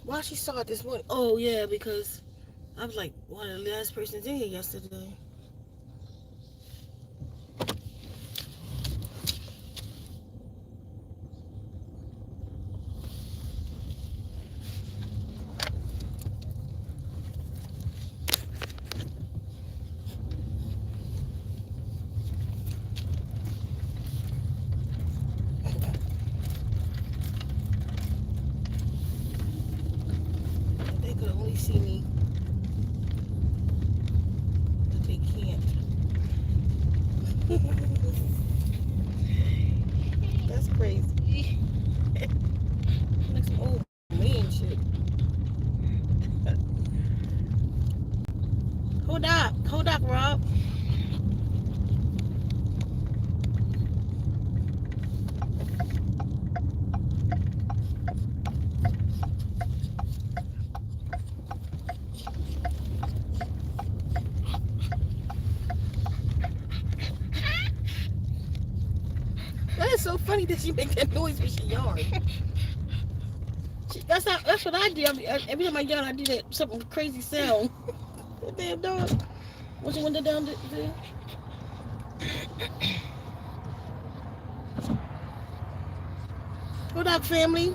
Why she saw it this morning? Oh yeah, because I was like one of the last persons in here yesterday. If they could only see me, but they can't. That's crazy. Like some old man shit. Hold up, Rob. That is so funny that she makes that noise when she yarns. That's what I do. Every time I yawn, I do that something crazy sound. That damn dog. What's the window down there? Hold up, family.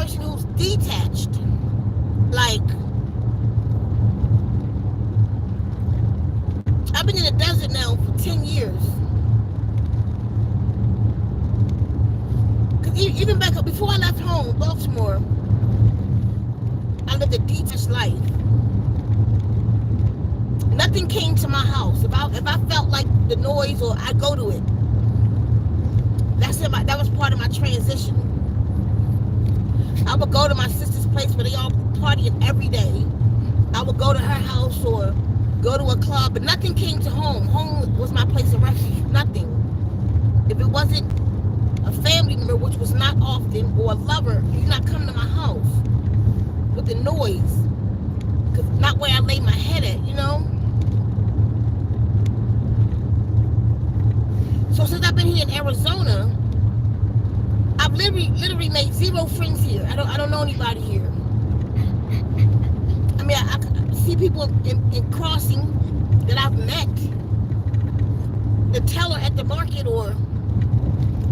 person who's detached. Like, I've been in the desert now for 10 years. Because even back up, before I left home, Baltimore, I lived a detached life. Nothing came to my house. If I felt like the noise, or I go to it. That was part of my transition. I would go to my sister's place where they all partying every day. I would go to her house or go to a club, but nothing came to home. Home was my place of refuge. Nothing. If it wasn't a family member, which was not often, or a lover, you're not coming to my house with the noise. Because not where I lay my head at, you know? So since I've been here in Arizona, I've literally made 0 friends here. I don't know anybody here. I mean, I see people in crossing that I've met, the teller at the market, or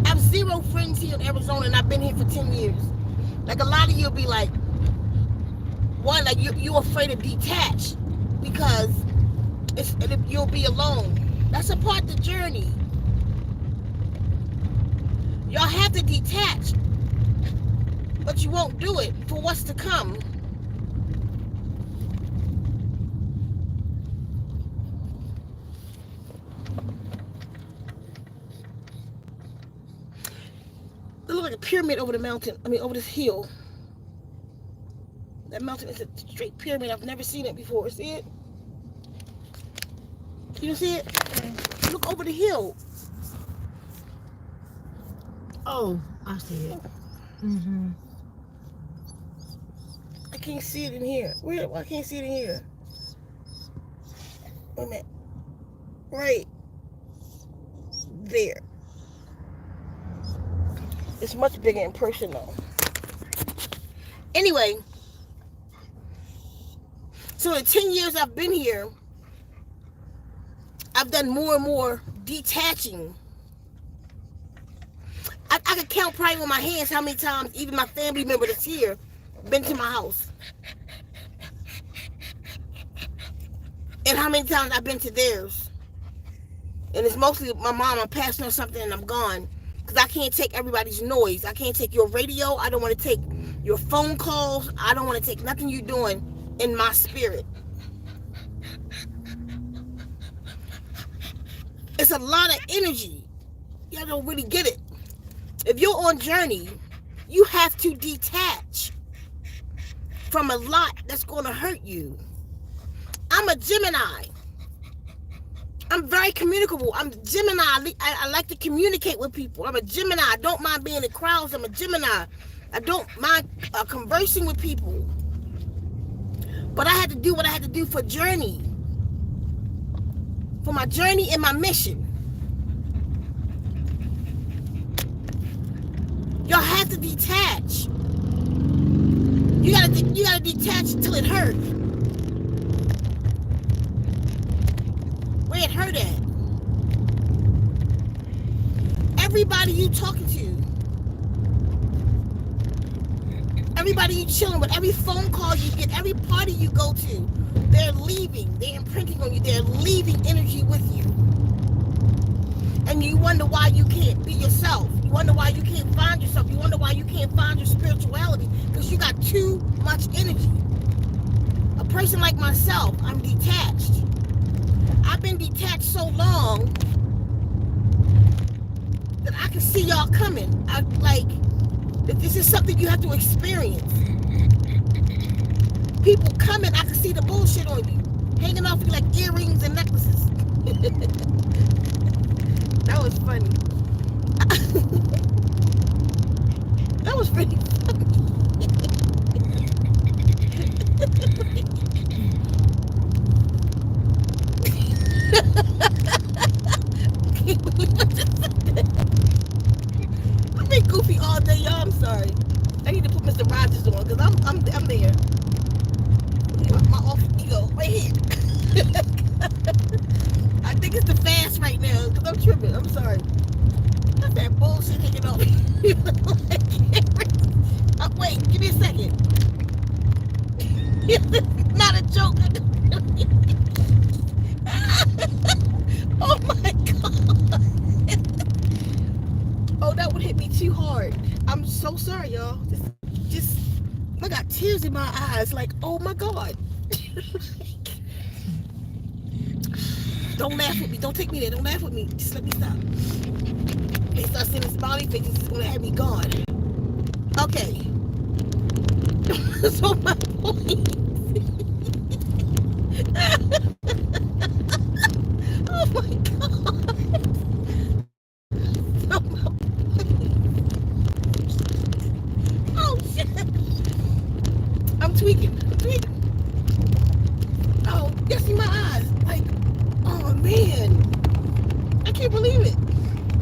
I have 0 friends here in Arizona, and I've been here for 10 years. Like, a lot of you will be like, one, like you're afraid to detach because you'll be alone. That's a part of the journey. Y'all have to detach, but you won't do it for what's to come. It looks like a pyramid over the mountain. I mean, over this hill. That mountain is a straight pyramid. I've never seen it before. See it? You see it? Look over the hill. Oh, I see it. Mm-hmm. I can't see it in here. Where? I can't see it in here. Wait a minute. Right there. It's much bigger in person though. Anyway, so in 10 years I've been here, I've done more and more detaching. I could count probably on my hands how many times even my family member that's here been to my house. And how many times I've been to theirs. And it's mostly my mom. I'm passing her something and I'm gone. Because I can't take everybody's noise. I can't take your radio. I don't want to take your phone calls. I don't want to take nothing you're doing in my spirit. It's a lot of energy. Y'all don't really get it. If you're on journey, you have to detach from a lot that's going to hurt you. I'm a Gemini. I'm very communicable. I'm Gemini. I like to communicate with people. I'm a Gemini. I don't mind being in crowds. I'm a Gemini. I don't mind conversing with people. But I had to do what I had to do for journey. For my journey and my mission. Y'all have to detach. You gotta detach till it hurt. Where it hurt at. Everybody you talking to, everybody you chilling with, every phone call you get, every party you go to, they're leaving. They're imprinting on you. They're leaving energy with you. And you wonder why you can't be yourself. You wonder why you can't find yourself. You wonder why you can't find your spirituality. Because you got too much energy. A person like myself, I'm detached. I've been detached so long that I can see y'all coming. This is something you have to experience. People coming, I can see the bullshit on you. Hanging off you like earrings and necklaces. That was funny. That was pretty funny. I've been goofy all day, y'all. I'm sorry. I need to put Mr. Rogers on because I'm there. My off ego right here. I think it's the fast right now because I'm tripping. I'm sorry. That's that bullshit hanging on. Wait, give me a second. It's not a joke. Oh my God. Oh, that would hit me too hard. I'm so sorry, y'all. Just I got tears in my eyes. Like, oh my God. Don't laugh with me. Don't take me there. Don't laugh with me. Just let me stop. They start seeing this body face. It's gonna have me gone. Okay. So my point. Oh my God. So my oh shit. I'm tweaking. Oh, you see my eyes. Like, oh man. I can't believe it.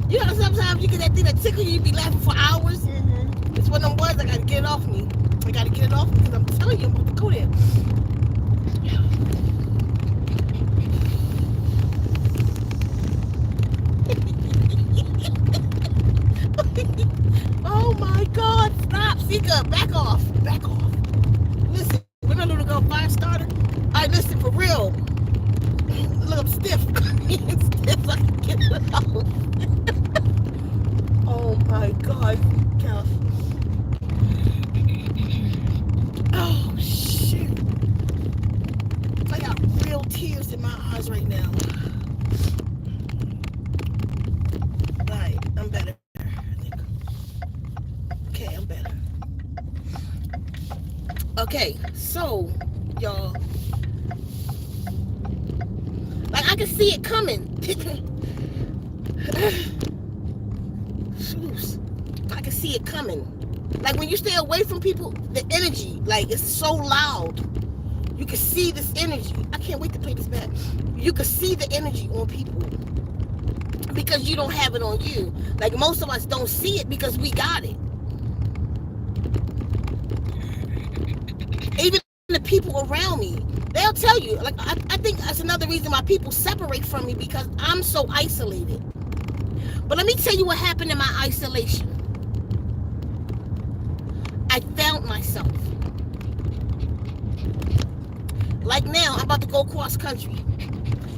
You know, sometimes you get that thing that tickle you, you be laughing for hours. Mm-hmm. It's one of them words I gotta get it off me. I gotta get it off because I'm telling you, I'm about to go there. Oh my God, stop, Ceka, back off. Listen, we're gonna do the girl fire starter. Alright, listen, for real. Look, I'm stiff. Stiff, I can get it out. Oh my God, Cal. Oh shoot. I got real tears in my eyes right now. Alright, I'm better. Okay, I'm better. Okay, so y'all, like I can see it coming. I can see it coming. Like when you stay away from people, the energy, like it's so loud. You can see this energy. I can't wait to play this back. You can see the energy on people because you don't have it on you. Like most of us don't see it because we got it. Even the people around me, they'll tell you. Like I think that's another reason why people separate from me, because I'm so isolated. But let me tell you what happened in my isolation. I found myself. Like now, I'm about to go cross country,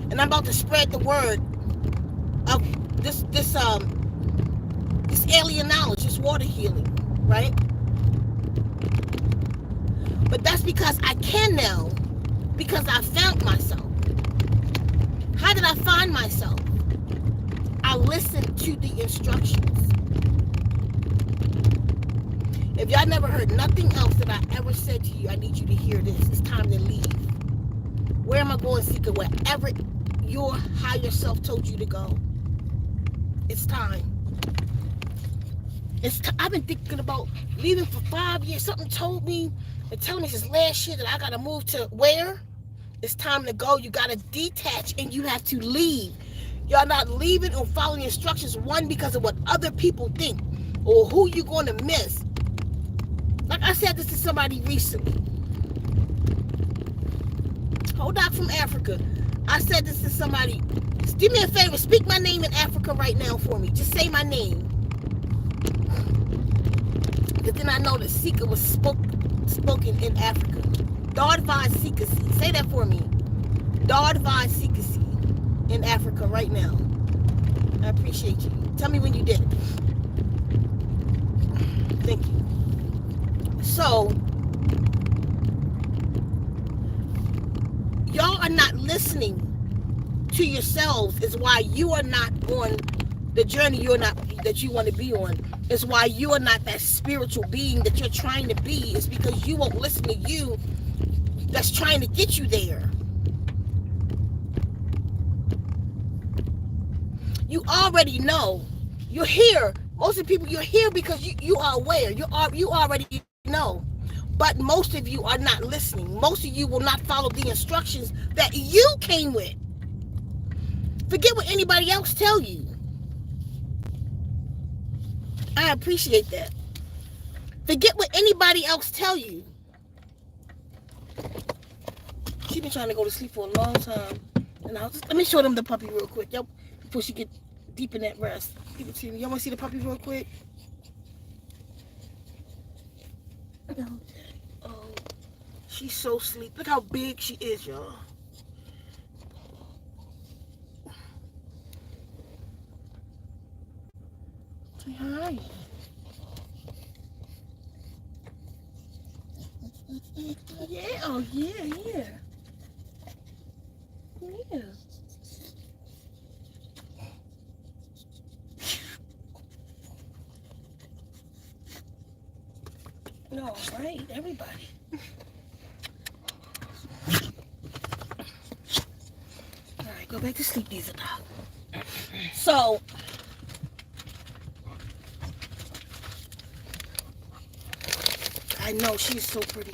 and I'm about to spread the word of this alien knowledge, this water healing, right? But that's because I can now, because I found myself. How did I find myself? I listened to the instructions. If y'all never heard nothing else that I ever said to you, I need you to hear this. It's time to leave. Where am I going, Ceka? Wherever your higher self told you to go. It's time. I've been thinking about leaving for 5 years. Something told me, and telling me this last year that I gotta move to where? It's time to go. You gotta detach and you have to leave. Y'all not leaving or following instructions, one, because of what other people think or who you're gonna miss. Like I said this to somebody recently. Hold on, from Africa. I said this to somebody. Do me a favor, speak my name in Africa right now for me. Just say my name. Because then I know that Ceka was spoken in Africa. Dardvai Ceka. Say that for me. Dardvai Ceka in Africa right now. I appreciate you. Tell me when you did it. Thank you. So, y'all are not listening to yourselves. Is why you are not on the journey that you want to be on. Is why you are not that spiritual being that you're trying to be. It's because you won't listen to you that's trying to get you there. You already know. You're here. Most of the people, you're here because you are aware. You already know. But most of you are not listening. Most of you will not follow the instructions that you came with. Forget what anybody else tell you. I appreciate that. Forget what anybody else tell you. She's been trying to go to sleep for a long time. And let me show them the puppy real quick. Yep, before she get deep in that rest. Give it to me. Y'all want to see the puppy real quick? Oh, she's so sleepy. Look how big she is, y'all. Say hi. Yeah, oh yeah, yeah. Yeah. No, right, everybody. All right, go back to sleep, these are dog. So, I know she's so pretty.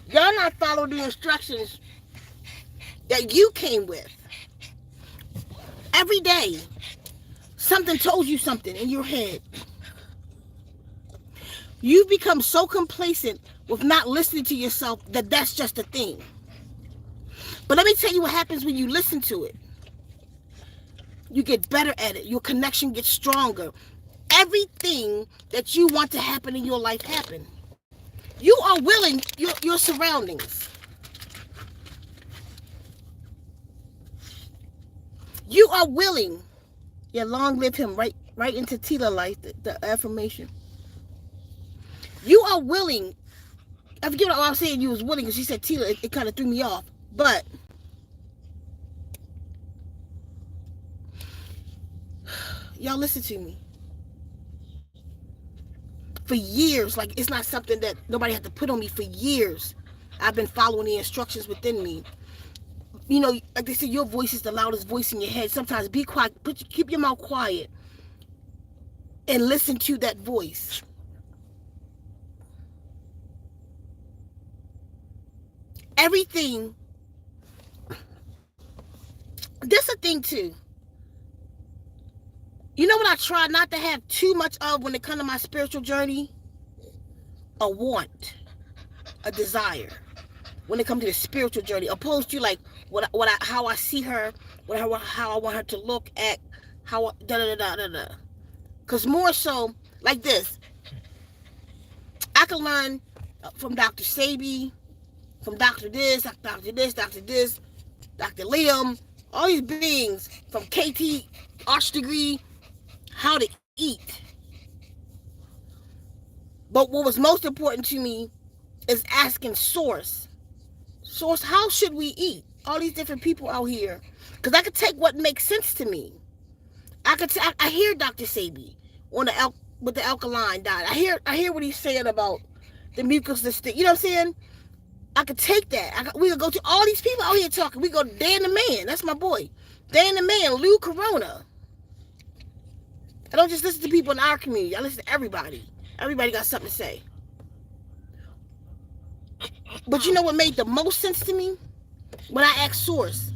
Y'all not follow the instructions that you came with. Every day, something told you something in your head. You've become so complacent with not listening to yourself that that's just a thing. But let me tell you what happens when you listen to it. You get better at it. Your connection gets stronger. Everything that you want to happen in your life happen. You are willing your surroundings. You are willing. Yeah, long live him. Right into Tila life, the affirmation. You are willing. I forget what I was saying. You was willing because she said Tila. It kind of threw me off. But y'all listen to me. For years, like it's not something that nobody had to put on me. For years, I've been following the instructions within me. You know, like they say, your voice is the loudest voice in your head. Sometimes be quiet. Keep your mouth quiet and listen to that voice. Everything. That's a thing too. You know what I try not to have too much of when it comes to my spiritual journey? A want, a desire. When it comes to the spiritual journey, opposed to like how I see her, how I want her to look, act, how da da da da da. Because more so like this, I can learn from Dr. Sabi, from Dr. This, Dr. This, Dr. This, Dr. Liam, all these beings from KT, arch degree, how to eat. But what was most important to me is asking Source, how should we eat? All these different people out here. Because I could take what makes sense to me. I hear Dr. Sabi on with the alkaline diet. I hear what he's saying about the mucus, you know what I'm saying? I could take that. We could go to all these people out here talking. We go to Dan the Man. That's my boy. Dan the Man, Lou Corona. I don't just listen to people in our community. I listen to everybody. Everybody got something to say. But you know what made the most sense to me? When I asked Source,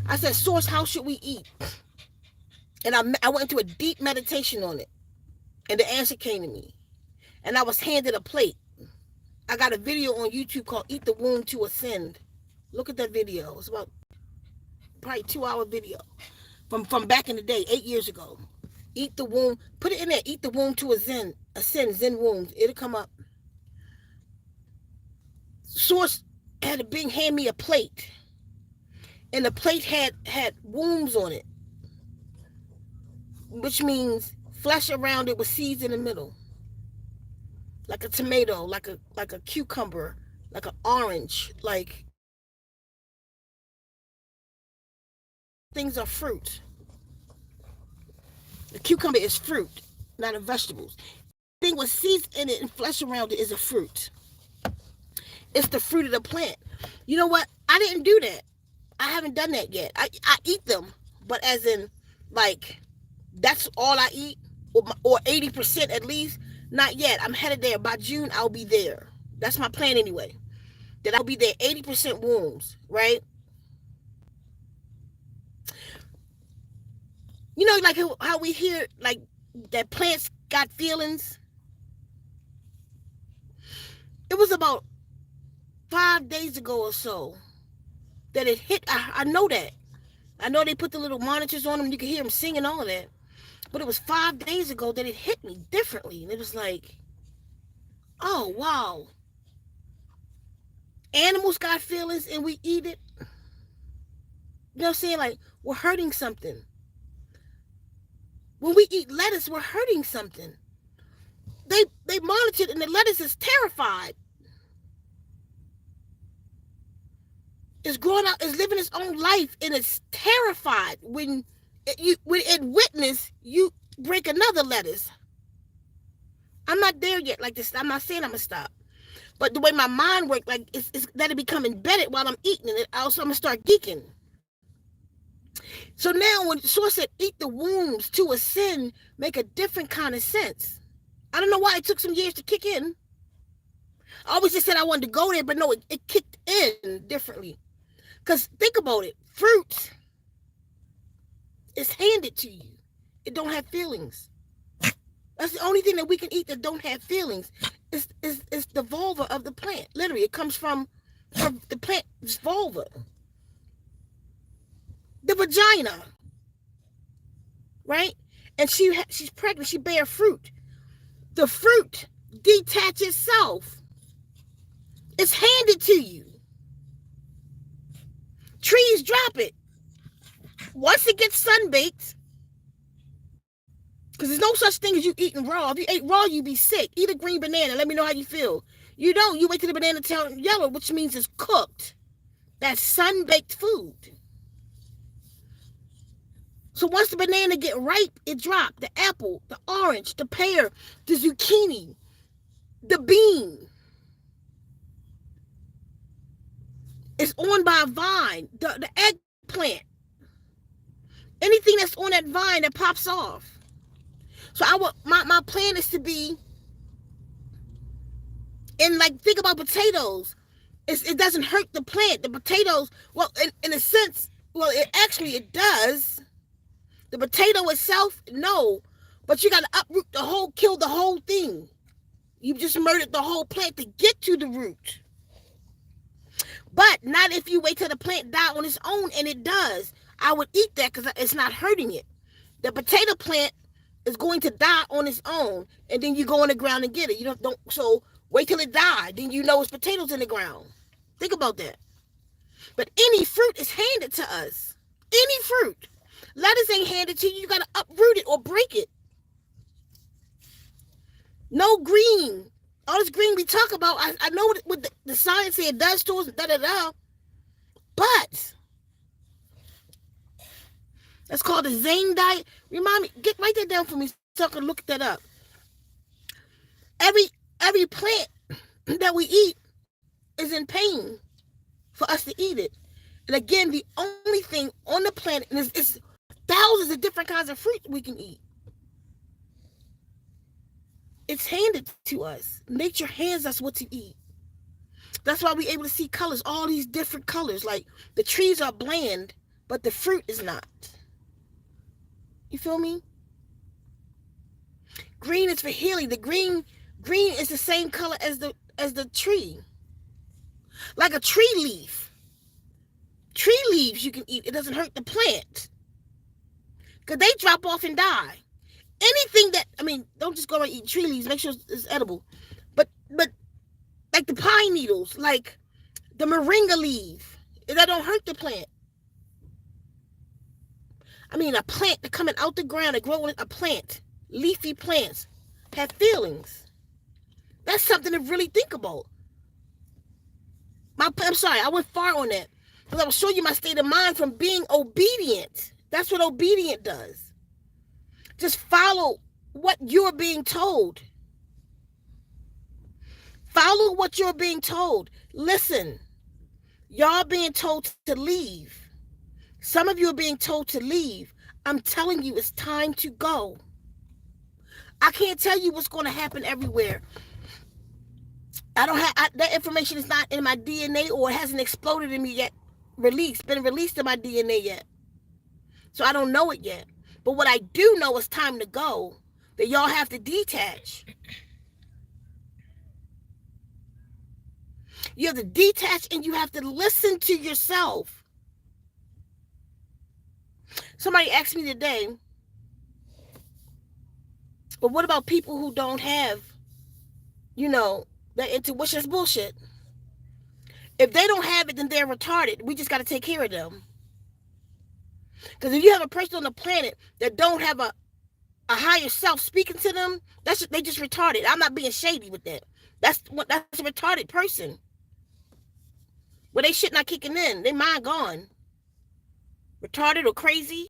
I said, Source, how should we eat? And I went into a deep meditation on it. And the answer came to me. And I was handed a plate. I got a video on YouTube called Eat the Womb to Ascend. Look at that video. It's about probably 2-hour video. From back in the day, 8 years ago. Eat the womb. Put it in there. Eat the womb to ascend. Zenwombs. It'll come up. Source had to hand me a plate. And the plate had wombs on it. Which means flesh around it with seeds in the middle. Like a tomato, like a cucumber, like an orange, like things are fruit. The cucumber is fruit, not a vegetables. The thing with seeds in it and flesh around it is a fruit. It's the fruit of the plant. You know what? I didn't do that. I haven't done that yet. I eat them, but as in, like, that's all I eat, or 80% at least. Not yet. I'm headed there. By June, I'll be there. That's my plan anyway. That I'll be there 80% wombs, right? You know, like how we hear, like, that plants got feelings? It was about 5 days ago or so that it hit. I know that. I know they put the little monitors on them. You can hear them singing, all of that. But it was 5 days ago that it hit me differently. And it was like, oh, wow. Animals got feelings and we eat it. You know what I'm saying? Like, we're hurting something. When we eat lettuce, we're hurting something. They monitored and the lettuce is terrified. It's growing out, it's living its own life, and it's terrified when it witness you break another lettuce. I'm not there yet. Like this, I'm not saying I'm gonna stop, but the way my mind works, like it's that it become embedded while I'm eating it. Also, I'm gonna start geeking. So now, when the source said, "Eat the wombs to ascend," make a different kind of sense. I don't know why it took some years to kick in. I always just said I wanted to go there, but no, it kicked in differently. Because think about it, fruit is handed to you. It don't have feelings. That's the only thing that we can eat that don't have feelings. It's the vulva of the plant. Literally, it comes from the plant's vulva. The vagina. Right? And she's pregnant. She bears fruit. The fruit detaches itself. It's handed to you. Trees drop it. Once it gets sunbaked, because there's no such thing as you eating raw. If you ate raw, you'd be sick. Eat a green banana. Let me know how you feel. You don't. You wait till the banana turn yellow, which means it's cooked. That's sun-baked food. So once the banana get ripe, it drop. The apple, the orange, the pear, the zucchini, the bean. It's on by a vine. The eggplant. Anything that's on that vine that pops off. So my plan is to be, and like think about potatoes. It doesn't hurt the plant. The potatoes, well, in a sense, well, it does. The potato itself, no. But you got to uproot kill the whole thing. You just murdered the whole plant to get to the root. But not if you wait till the plant die on its own, and it does. I would eat that because it's not hurting it. The potato plant is going to die on its own, and then you go in the ground and get it. You don't. So wait till it dies, then you know it's potatoes in the ground. Think about that. But any fruit is handed to us. Any fruit. Lettuce ain't handed to you. You got to uproot it or break it. No green. All this green we talk about, I know what the science said it does to us, but that's called the Zane diet. Remind me, write that down for me so I can look that up. Every plant that we eat is in pain for us to eat it. And again, the only thing on the planet, and it's thousands of different kinds of fruit we can eat. It's handed to us. Nature hands us what to eat. That's why we're able to see colors, all these different colors. Like the trees are bland, but the fruit is not. You feel me? Green is for healing. The green is the same color as the tree. Like a tree leaf. Tree leaves you can eat. It doesn't hurt the plant. Because they drop off and die. Anything that, don't just go and eat tree leaves. Make sure it's edible. But like the pine needles, like the moringa leaf, that don't hurt the plant. A plant that coming out the ground and growing a plant, leafy plants, have feelings. That's something to really think about. I'm sorry, I went far on that. Because I will show you my state of mind from being obedient. That's what obedient does. Just follow what you're being told. Follow what you're being told. Listen, y'all being told to leave. Some of you are being told to leave. I'm telling you, it's time to go. I can't tell you what's going to happen everywhere. That information is not in my DNA, or it hasn't exploded in me yet. Been released in my DNA yet. So I don't know it yet. But what I do know is time to go. That y'all have to detach. You have to detach, and you have to listen to yourself. Somebody asked me today, But what about people who don't have, you know, their intuition is bullshit? If they don't have it, then they're retarded. We just got to take care of them. Because if you have a person on the planet that don't have a higher self speaking to them, they just retarded. I'm not being shady with that. That's a retarded person. Where they shit not kicking in, they mind gone, retarded or crazy.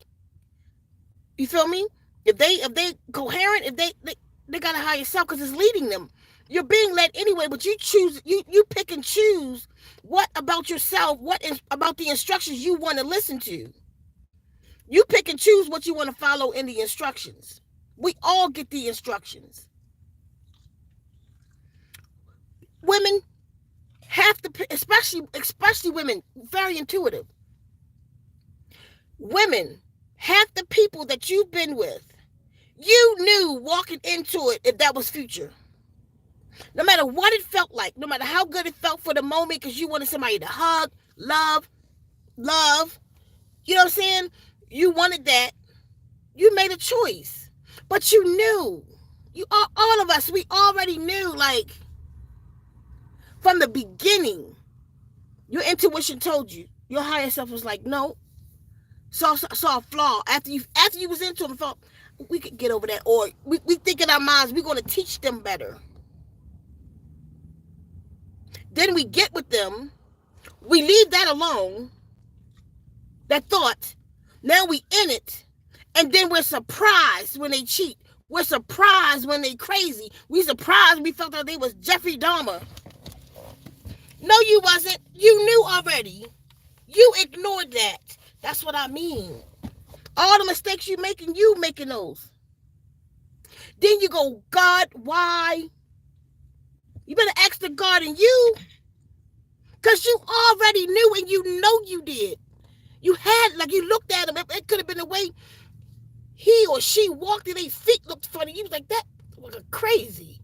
You feel me? If they coherent, if they got a higher self because it's leading them. You're being led anyway, but you choose, you pick and choose what about yourself, what is about the instructions you want to listen to. You pick and choose what you want to follow in the instructions. We all get the instructions. Women have to, especially women, very intuitive. Women, half the people that you've been with, you knew walking into it if that was future. No matter what it felt like, no matter how good it felt for the moment, because you wanted somebody to hug, love. You know what I'm saying? You wanted that. You made a choice. But you knew. All of us, we already knew, like, from the beginning, your intuition told you. Your higher self was like, no. Saw a flaw. After you was into them, thought, we could get over that. Or we think in our minds, we're going to teach them better. Then we get with them. We leave that alone. That thought. Now we in it. And then we're surprised when they cheat. We're surprised when they crazy. We surprised we felt like they was Jeffrey Dahmer. No, you wasn't. You knew already. You ignored that. That's what I mean. All the mistakes you making those. Then you go, God, why? You better ask the God in you. Because you already knew and you know you did. You had, like, you looked at him. It could have been the way he or she walked and their feet looked funny. You was like, that was crazy.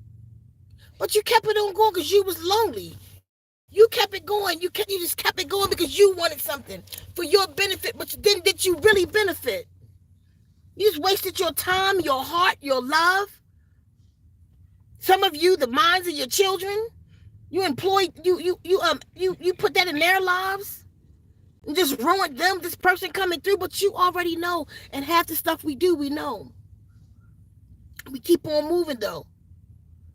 But you kept it on going because you was lonely. You kept it going. You just kept it going because you wanted something for your benefit. But then did you really benefit? You just wasted your time, your heart, your love. Some of you, the minds of your children, you employed, you put that in their lives and just ruined them, this person coming through, but you already know. And half the stuff we do, we know. We keep on moving though.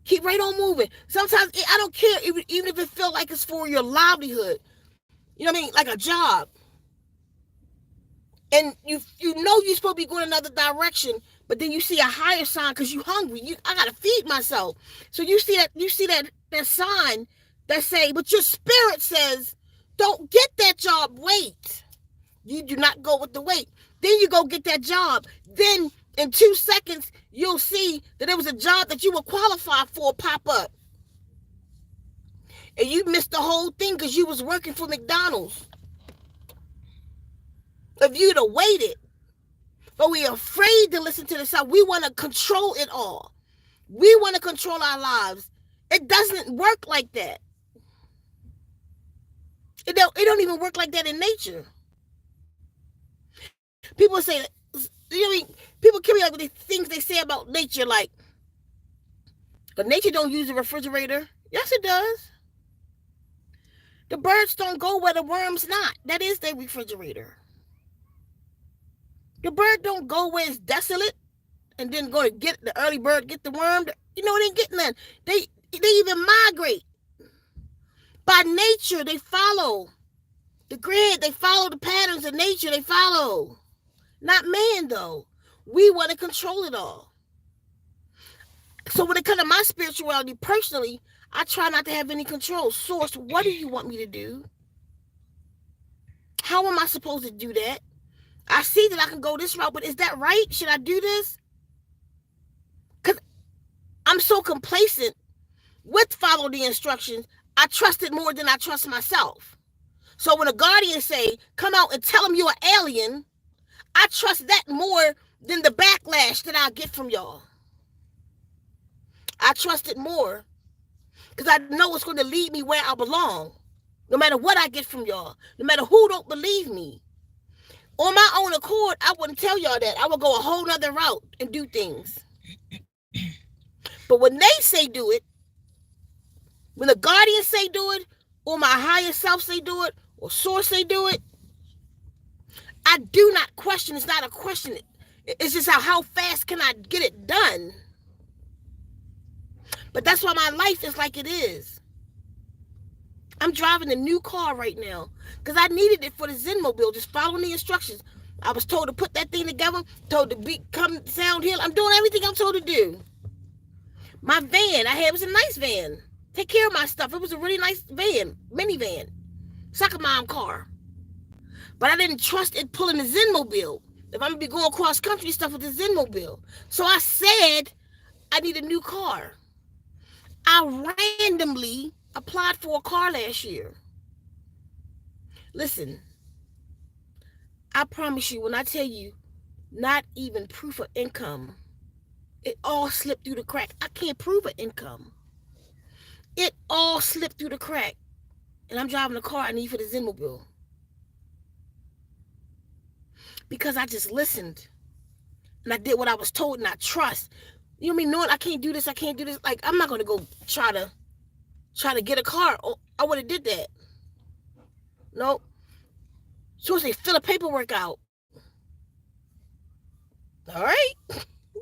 Keep right on moving. Sometimes, I don't care, even if it feels like it's for your livelihood. You know what I mean? Like a job. And you know you're supposed to be going another direction, but then you see a higher sign because you're hungry. I gotta feed myself. So you see that sign that say, but your spirit says, don't get that job, wait. You do not go with the wait. Then you go get that job. Then in 2 seconds, you'll see that there was a job that you were qualified for pop up. And you missed the whole thing because you was working for McDonald's. If you'd have waited, but we're afraid to listen to the sound. We want to control it all. We want to control our lives. It doesn't work like that. It don't even work like that in nature. People say, you know, people kill me like with the things they say about nature, like, but nature don't use a refrigerator. Yes, it does. The birds don't go where the worms not. That is their refrigerator. The bird don't go where it's desolate and then go to get the early bird, get the worm. You know, they ain't getting none. They even migrate. By nature, they follow the grid. They follow the patterns of nature. They follow. Not man, though. We want to control it all. So when it comes to my spirituality, personally, I try not to have any control. Source, what do you want me to do? How am I supposed to do that? I see that I can go this route, but is that right? Should I do this? Because I'm so complacent with follow the instructions, I trust it more than I trust myself. So when a guardian say, come out and tell them you're an alien, I trust that more than the backlash that I'll get from y'all. I trust it more because I know it's going to lead me where I belong. No matter what I get from y'all, no matter who don't believe me. On my own accord, I wouldn't tell y'all that. I would go a whole nother route and do things. But when they say do it, when the guardians say do it, or my higher self say do it, or source say do it, I do not question. It's not a question. It's just how fast can I get it done? But that's why my life is like it is. I'm driving a new car right now because I needed it for the Zenmobile, just following the instructions. I was told to put that thing together, told to come sound here. I'm doing everything I'm told to do. My van I had was a nice van. Take care of my stuff. It was a really nice van, minivan, soccer mom car. But I didn't trust it pulling the Zenmobile. If I'm gonna be going cross country stuff with the Zenmobile, so I said I need a new car. I randomly applied for a car last year. Listen, I promise you, when I tell you, not even proof of income, it all slipped through the crack. I can't prove an income. It all slipped through the crack. And I'm driving the car I need for the Zenmobile. Because I just listened. And I did what I was told, and I trust. You know what I mean? Knowing I can't do this, I can't do this. Like, I'm not going to go try to get a car. Oh, I would have did that. Nope. So they fill the paperwork out. All right.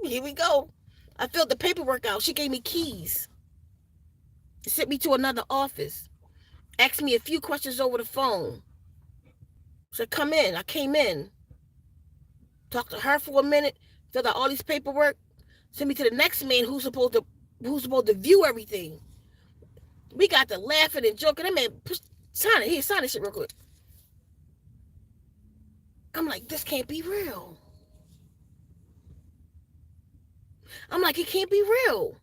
Here we go. I filled the paperwork out. She gave me keys. Sent me to another office. Asked me a few questions over the phone. Said, come in. I came in. Talked to her for a minute. Filled out all these paperwork. Sent me to the next man who's supposed to view everything. We got to laughing and joking. That man, sign it. Here, sign this shit real quick. I'm like, this can't be real. I'm like, it can't be real.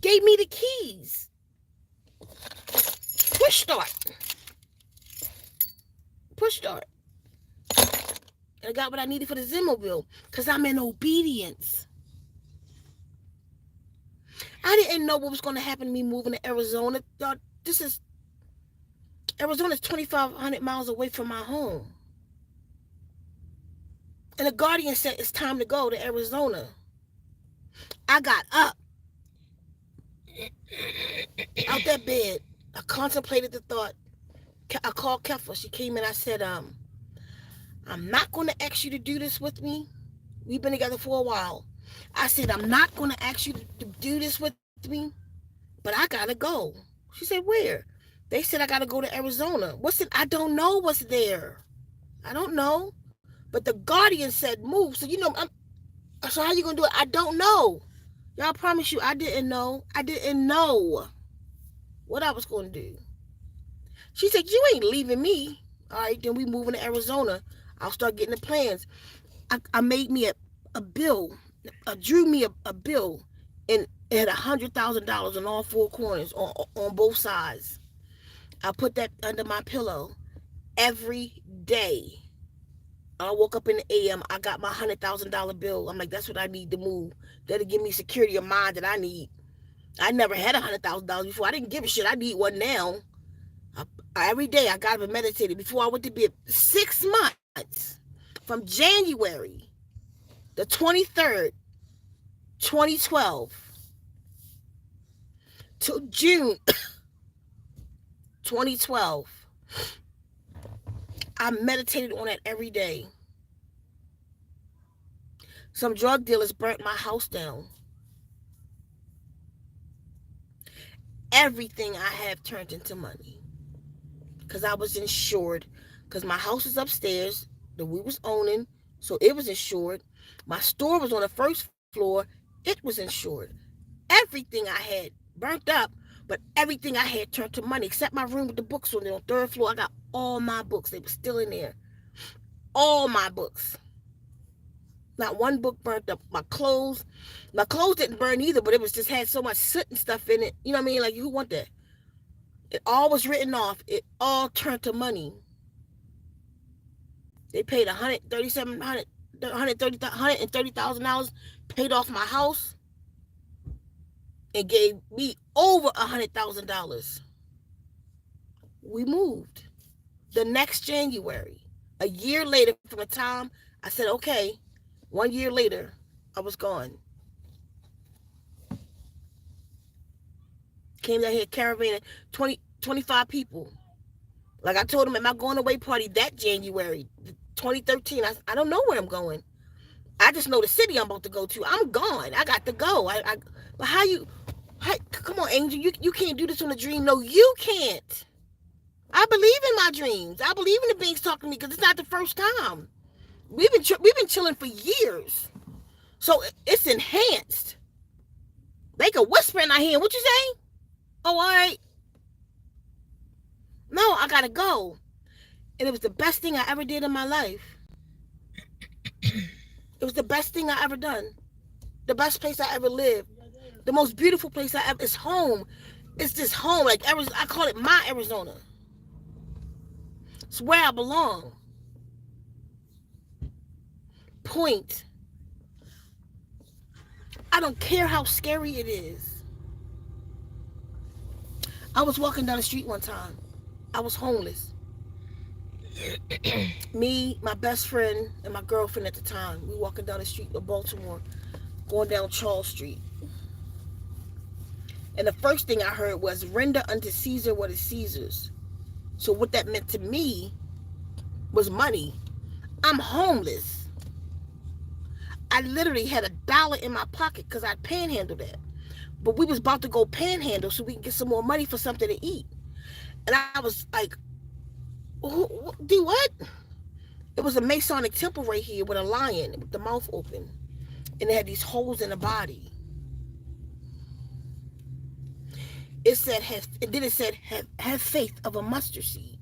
Gave me the keys. Push start. Push start. And I got what I needed for the Zenmobile because I'm in obedience. I didn't know what was going to happen to me moving to Arizona. Arizona's 2,500 miles away from my home. And the guardian said it's time to go to Arizona. I got up out that bed. I contemplated the thought. I called Kefa. She came in. I said, I'm not going to ask you to do this with me. We've been together for a while. I said, I'm not going to ask you to do this with me, but I got to go. She said, where? They said I got to go to Arizona. What's it? I don't know what's there. I don't know. But the guardian said move. So, so how you going to do it? I don't know. Y'all, promise you, I didn't know. I didn't know what I was going to do. She said, you ain't leaving me. All right, then we moving to Arizona. I'll start getting the plans. I made me a bill. I drew me a bill, and it had $100,000 on all four corners on both sides. I put that under my pillow every day. I woke up in the AM. I got my $100,000 bill. I'm like, that's what I need to move. That'll give me security of mind that I need. I never had $100,000 before. I didn't give a shit. I need one now. Every day I got up and meditated before I went to bed. 6 months from January the 23rd, 2012 to June 2012. I meditated on that every day. Some drug dealers burnt my house down. Everything I have turned into money. Because I was insured. Because my house is upstairs that we was owning. So it was insured. My store was on the first floor. It was insured. Everything I had burnt up. But everything I had turned to money. Except my room with the books on it on the third floor. I got all my books. They were still in there. All my books. Not one book burnt up. My clothes didn't burn either, but it was just had so much soot and stuff in it. You know what I mean? Like, who want that? It all was written off. It all turned to money. They paid $130,000, paid off my house, and gave me over $100,000. We moved the next January. A year later from the time I said, okay, 1 year later, I was gone. Came down here caravanning 25 people. Like I told him at my going away party that January 2013, I don't know where I'm going. I just know the city I'm about to go to. I'm gone. I got to go. But come on, Angel. You can't do this on a dream. No, you can't. I believe in my dreams. I believe in the beings talking to me because it's not the first time. We've been chilling for years, so it's enhanced. They can whisper in our ear. What you say? Oh, all right. No, I gotta go. And it was the best thing I ever did in my life. It was the best thing I ever done. The best place I ever lived. The most beautiful place I ever. It's home. It's just home. Like Arizona, I call it my Arizona. It's where I belong. Point. I don't care how scary it is. I was walking down the street one time. I was homeless. Me, my best friend, and my girlfriend at the time. We walking down the street of Baltimore, going down Charles Street. And the first thing I heard was, render unto Caesar what is Caesar's. So what that meant to me was money. I'm homeless. I literally had $1 in my pocket because I panhandled that. But we was about to go panhandle so we can get some more money for something to eat. And I was like, do what? It was a Masonic temple right here with a lion with the mouth open. And it had these holes in the body. It said, have faith of a mustard seed.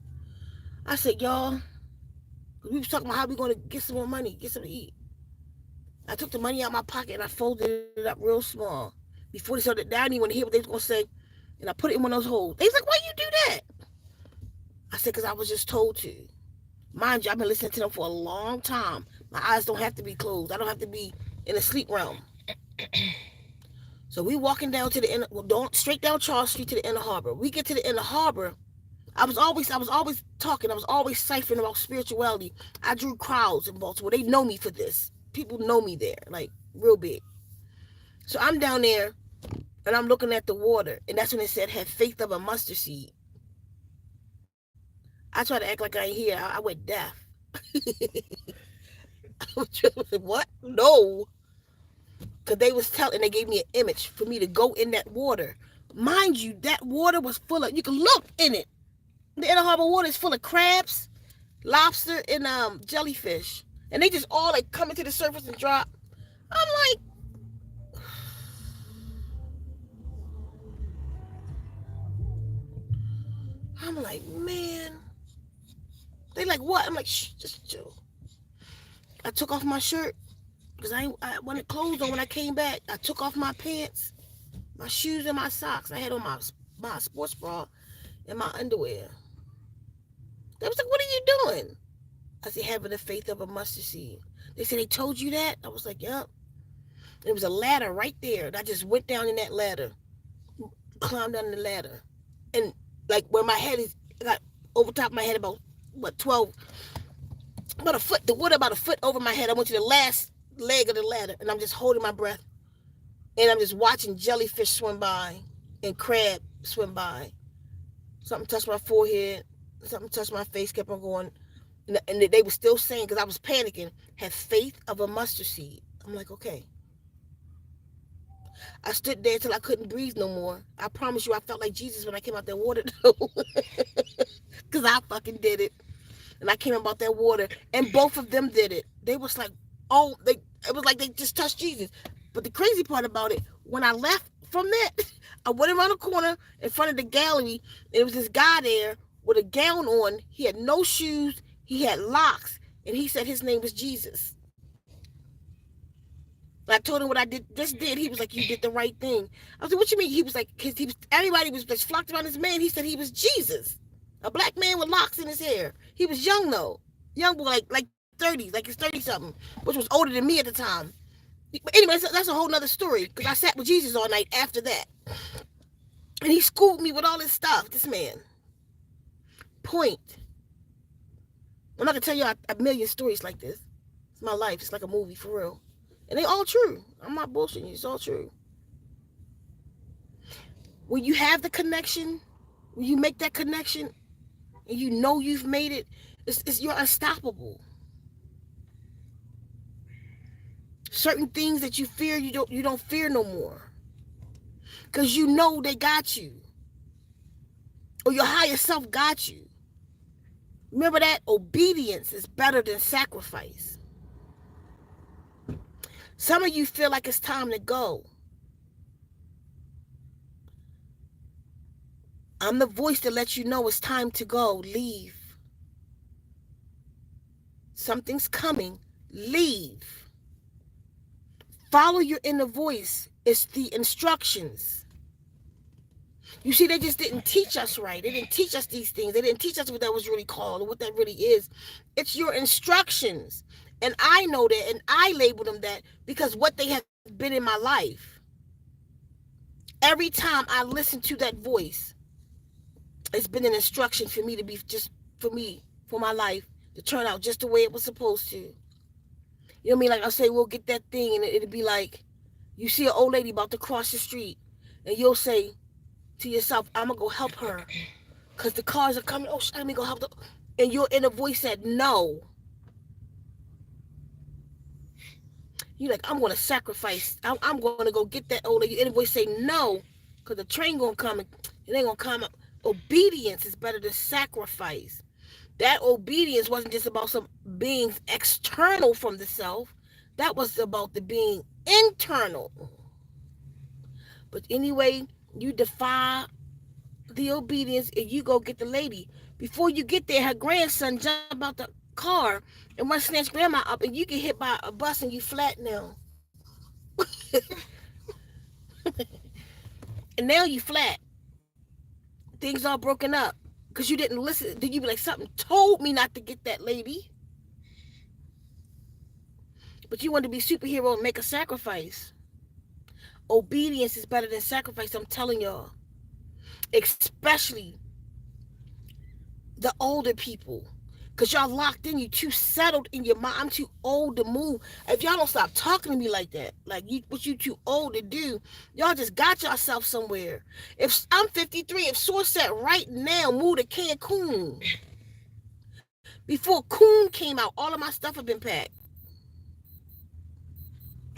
I said, y'all, we was talking about how we going to get some more money, get something to eat. I took the money out of my pocket and I folded it up real small. Before they started down, I didn't want to hear what they was going to say. And I put it in one of those holes. They was like, why you do that? I said, because I was just told to. Mind you, I've been listening to them for a long time. My eyes don't have to be closed. I don't have to be in the sleep realm. So we walking down to the inner, straight down Charles Street to the inner harbor. We get to the inner harbor. I was always talking. I was always ciphering about spirituality. I drew crowds in Baltimore. They know me for this. People know me there, like real big. So I'm down there and I'm looking at the water. And that's when it said, have faith of a mustard seed. I tried to act like I ain't here. I went deaf. What? No. Because they was telling, they gave me an image for me to go in that water. Mind you, that water was full of, you can look in it. The inner harbor water is full of crabs, lobster, and jellyfish. And they just all like coming to the surface and drop. I'm like, man. They like, what? I'm like, shh, just chill. I took off my shirt because I wanted clothes on when I came back. I took off my pants, my shoes, and my socks. I had on my sports bra and my underwear. They was like, what are you doing? I said, having the faith of a mustard seed. They said, they told you that? I was like, yep. There was a ladder right there. And I just went down in that ladder, climbed down the ladder. And like where my head is, I got over top of my head about, what, 12, about a foot, the water about a foot over my head. I went to the last leg of the ladder and I'm just holding my breath. And I'm just watching jellyfish swim by and crab swim by. Something touched my forehead. Something touched my face, kept on going. And they were still saying, because I was panicking, have faith of a mustard seed. I'm like, okay. I stood there until I couldn't breathe no more. I promise you, I felt like Jesus when I came out that water, though. Because I fucking did it. And I came about that water. And both of them did it. They was like, it was like they just touched Jesus. But the crazy part about it, when I left from that, I went around the corner in front of the gallery. And there was this guy there with a gown on. He had no shoes. He had locks. And he said his name was Jesus. I told him what I just did. He was like, you did the right thing. I was like, what you mean? He was like, because everybody was just flocked around this man. He said he was Jesus. A black man with locks in his hair. He was young though. Young boy, like 30s, like he's 30-something, which was older than me at the time. But anyway, that's a whole nother story, because I sat with Jesus all night after that. And he schooled me with all this stuff, this man. Point. I'm not going to tell you a million stories like this. It's my life. It's like a movie, for real. And they all true. I'm not bullshitting you. It's all true. When you have the connection, when you make that connection, and you know you've made it, you're unstoppable. Certain things that you fear, you don't fear no more, because you know they got you, or your higher self got you. Remember that obedience is better than sacrifice. Some of you feel like it's time to go. I'm the voice that lets you know it's time to go. Leave. Something's coming. Leave. Follow your inner voice. It's the instructions. You see, they just didn't teach us right. They didn't teach us these things. They didn't teach us what that was really called or what that really is. It's your instructions. And I know that, and I label them that because what they have been in my life. Every time I listen to that voice, it's been an instruction for me to be just for me, for my life, to turn out just the way it was supposed to. You know what I mean? Like I'll say, we'll get that thing, and it'll be like, you see an old lady about to cross the street, and you'll say to yourself, I'm going to go help her, because the cars are coming. Oh, let me go help them. And your inner voice said, no. You're like, I'm going to sacrifice. I'm going to go get that old lady. Your inner voice say, no, because the train going to come, and it ain't going to come up. Obedience is better than sacrifice. That obedience wasn't just about some being external from the self. That was about the being internal. But anyway, you defy the obedience and you go get the lady. Before you get there, her grandson jump out the car and run snatch grandma up, and you get hit by a bus and you flat now. And now you flat. Things all broken up because you didn't listen. Then you be like, something told me not to get that lady. But you want to be superhero and make a sacrifice. Obedience is better than sacrifice, I'm telling y'all. Especially the older people. Because y'all locked in, you too settled in your mind. I'm too old to move. If y'all don't stop talking to me like that, like what you too old to do, y'all just got yourself somewhere. If I'm 53, if Sourcet right now moved to Cancun, before Coon came out, all of my stuff had been packed.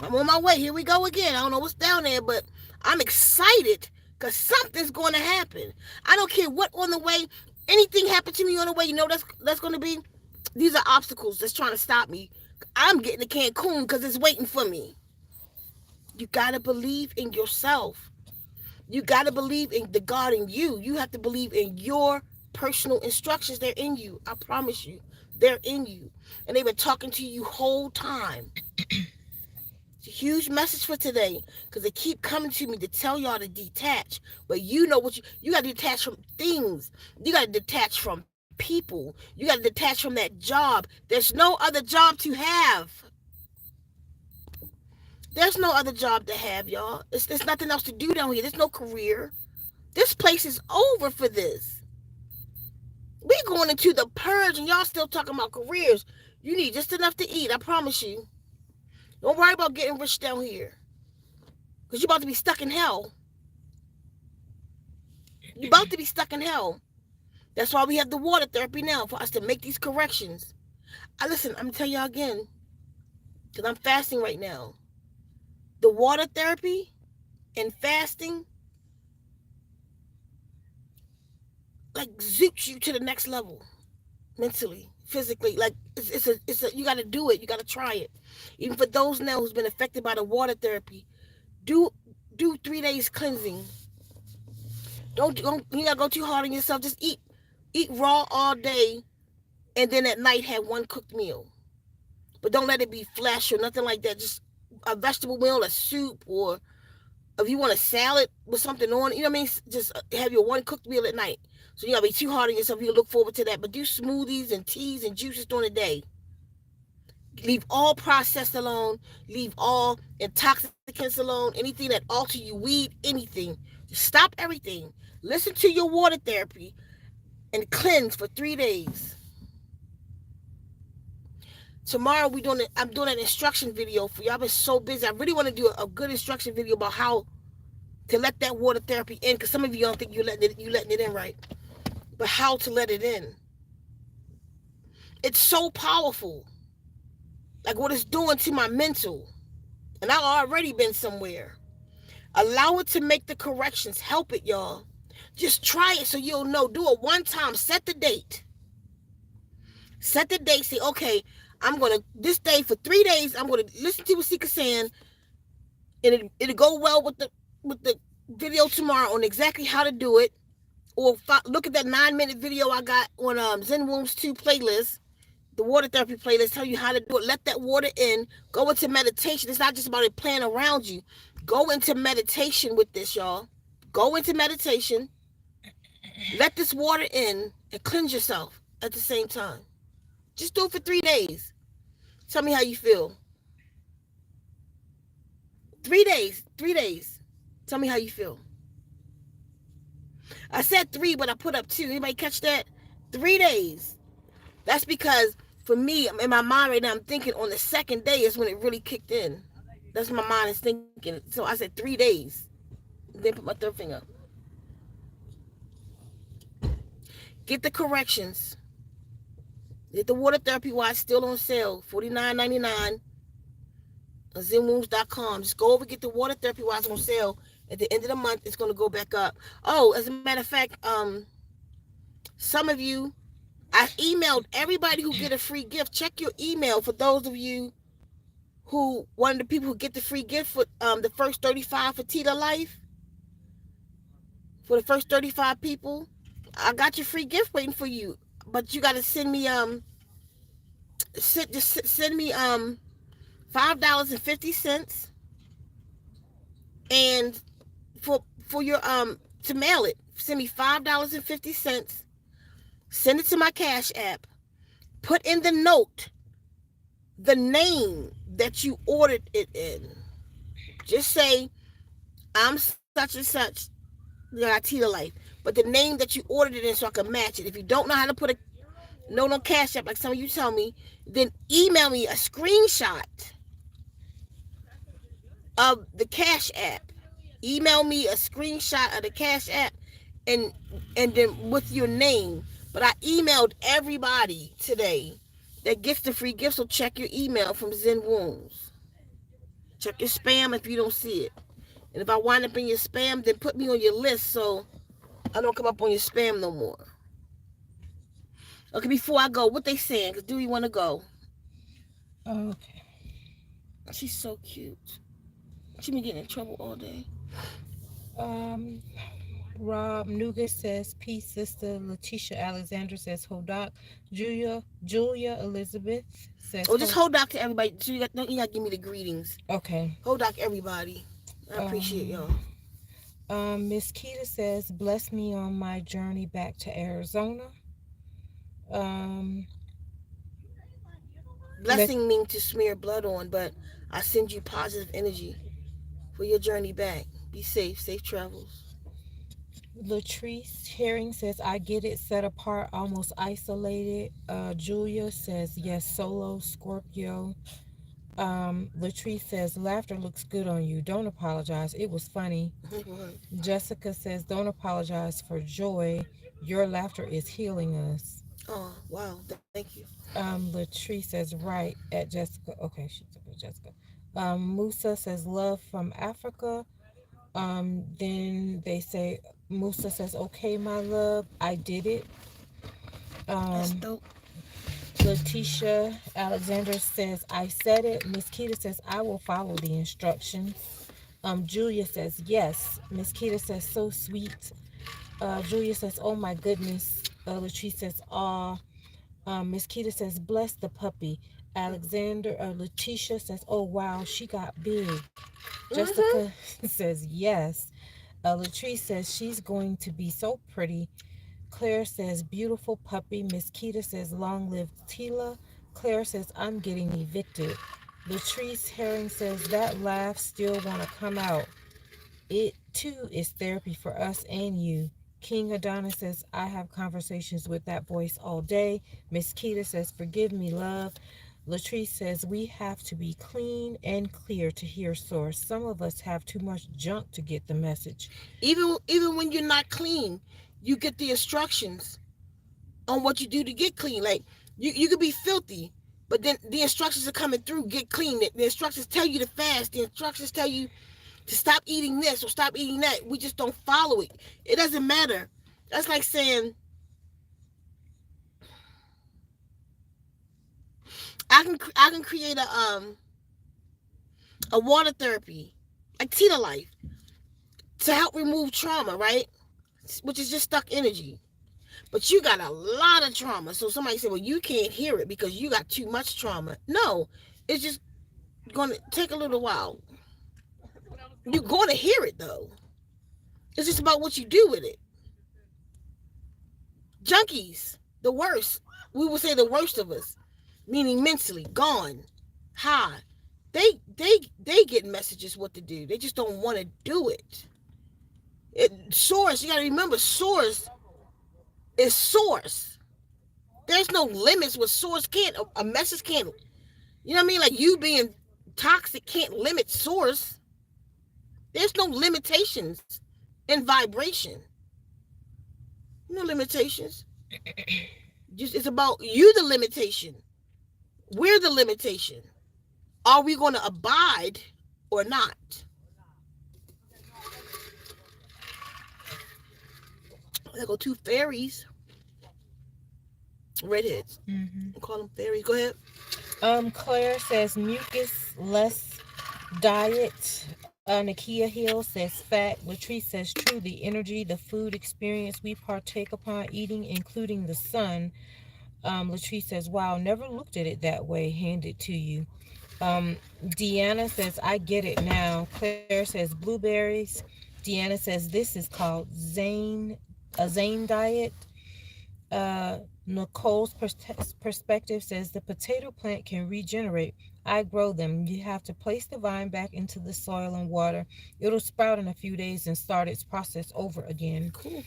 I'm on my way. Here we go again. I don't know what's down there, but I'm excited because something's going to happen. I don't care what on the way. Anything happened to me on the way, you know that's going to be? These are obstacles that's trying to stop me. I'm getting to Cancun because it's waiting for me. You got to believe in yourself. You got to believe in the God in you. You have to believe in your personal instructions. They're in you. I promise you. They're in you. And they've been talking to you whole time. It's a huge message for today because they keep coming to me to tell y'all to detach. But you know what you got to detach from things. You got to detach from people. You got to detach from that job. There's no other job to have. There's no other job to have, y'all. There's nothing else to do down here. There's no career. This place is over for this. We going into the purge and y'all still talking about careers. You need just enough to eat, I promise you. Don't worry about getting rich down here. Because you're about to be stuck in hell. You're about to be stuck in hell. That's why we have the water therapy now, for us to make these corrections. Listen, I'm going to tell y'all again, because I'm fasting right now. The water therapy and fasting, like, zoops you to the next level. Mentally, physically. Like, it's a you got to do it. You got to try it. Even for those now who's been affected by the water therapy, do 3 days cleansing. Don't you gotta go too hard on yourself. Just eat raw all day, and then at night have one cooked meal. But don't let it be flesh or nothing like that. Just a vegetable meal, a soup, or if you want a salad with something on it, you know what I mean? Just have your one cooked meal at night. So you gotta be too hard on yourself. You look forward to that. But do smoothies and teas and juices during the day. Leave all processed alone. Leave all intoxicants alone. Anything that alter you, weed, anything. Just stop everything. Listen to your water therapy and cleanse for 3 days. Tomorrow I'm doing an instruction video for you. I've been so busy. I really want to do a good instruction video about how to let that water therapy in, because some of you don't think you letting it in right. But how to let it in. It's so powerful. Like what it's doing to my mental. And I've already been somewhere. Allow it to make the corrections. Help it, y'all. Just try it so you'll know. Do it one time. Set the date. Set the date. Say, okay, I'm gonna this day for 3 days. I'm gonna listen to what Sika saying, and it'll go well with the video tomorrow on exactly how to do it. Or look at that 9-minute video I got on Zenwombs 2 playlist, the water therapy playlist. Tell you how to do it. Let that water in. Go into meditation. It's not just about it playing around you. Go into meditation with this, y'all. Go into meditation. Let this water in and cleanse yourself at the same time. Just do it for 3 days. Tell me how you feel. 3 days. 3 days. Tell me how you feel. I said 3, but I put up 2. Anybody catch that? 3 days. That's because for me, in my mind right now, I'm thinking on the second day is when it really kicked in. That's what my mind is thinking. So I said 3 days. Then put my third finger. Get the corrections. Get the water therapy watch still on sale. $49.99 on Zenwombs.com. Just go over, get the water therapy watch on sale. At the end of the month, it's going to go back up. Oh, as a matter of fact, some of you, I emailed everybody who get a free gift. Check your email for those of you who, one of the people who get the free gift for the first 35 for Tita Life. For the first 35 people, I got your free gift waiting for you. But you got to send me send me $5.50 and for your to mail it. Send me $5.50. Send it to my Cash App. Put in the note the name that you ordered it in. Just say, I'm such and such. Tita Life. But the name that you ordered it in so I can match it. If you don't know how to put a note on Cash App, like some of you tell me, then email me a screenshot of the Cash App. Email me a screenshot of the Cash App and then with your name. But I emailed everybody today that gets the free gift, so check your email from Zenwombs. Check your spam if you don't see it. And if I wind up in your spam, then put me on your list so I don't come up on your spam no more. Okay, before I go, what they saying? Because do we want to go? Okay. She's so cute. She been getting in trouble all day. Um, Rob Nougat says, peace, sister. Letitia Alexander says, Hodak. Julia Elizabeth says, Oh, just hold doc to everybody. So you got to give me the greetings. okay. Hold doc everybody. I appreciate y'all. Miss Keita says, bless me on my journey back to Arizona. Um, Blessing means to smear blood on, but I send you positive energy for your journey back. Be safe. Safe travels. Latrice Herring says, I get it, set apart, almost isolated. Julia says, yes, solo, Scorpio. Latrice says, laughter looks good on you. Don't apologize. It was funny. Jessica says, don't apologize for joy. Your laughter is healing us. Oh, wow. Thank you. Latrice says, right at Jessica. Okay, she took it, Jessica. Musa says, love from Africa. Then they say, Musa says, okay, my love, I did it. That's dope. Letitia Alexander says, I said it. Miss Keita says, I will follow the instructions. Julia says, yes. Miss Keita says, so sweet. Julia says, oh my goodness. Latrice says, aw. Miss Keita says, bless the puppy. Letitia says, oh wow, she got big. Jessica says, yes. Latrice says, she's going to be so pretty. Claire says, beautiful puppy. Miss Keita says, long live Tila. Claire says, I'm getting evicted. Latrice Herring says, that laugh still want to come out. It too is therapy for us and you. King Adonis says, I have conversations with that voice all day. Miss Keita says, forgive me, love. Latrice says, we have to be clean and clear to hear source. Some of us have too much junk to get the message. Even when you're not clean, you get the instructions on what you do to get clean. Like you could be filthy, but then the instructions are coming through. Get clean. The instructions tell you to fast. The instructions tell you to stop eating this or stop eating that. We just don't follow it. It doesn't matter. That's like saying I can create a water therapy like Tita Life to help remove trauma, right? Which is just stuck energy. But you got a lot of trauma. So somebody said, well, you can't hear it because you got too much trauma. No, it's just going to take a little while. You're going to hear it though. It's just about what you do with it. Junkies, the worst. We would say the worst of us, meaning mentally gone, high. They get messages what to do. They just don't want to do it. Source, you got to remember, source is source. There's no limits with source. Can't a message can't. You know what I mean? Like you being toxic can't limit source. There's no limitations in vibration. No limitations. Just it's about you the limitation. We're the limitation. Are we going to abide or not? There go two fairies. Redheads. Mm-hmm. Call them fairies. Go ahead. Claire says mucus less diet. Nakia Hill says fact. Latrice says true. The energy, the food experience we partake upon eating, including the sun. Latrice says, wow, never looked at it that way. Hand it to you. Deanna says, I get it now. Claire says blueberries. Deanna says this is called a Zane diet. Nicole's perspective says the potato plant can regenerate. I grow them. You have to place the vine back into the soil and water. It'll sprout in a few days and start its process over again. Cool.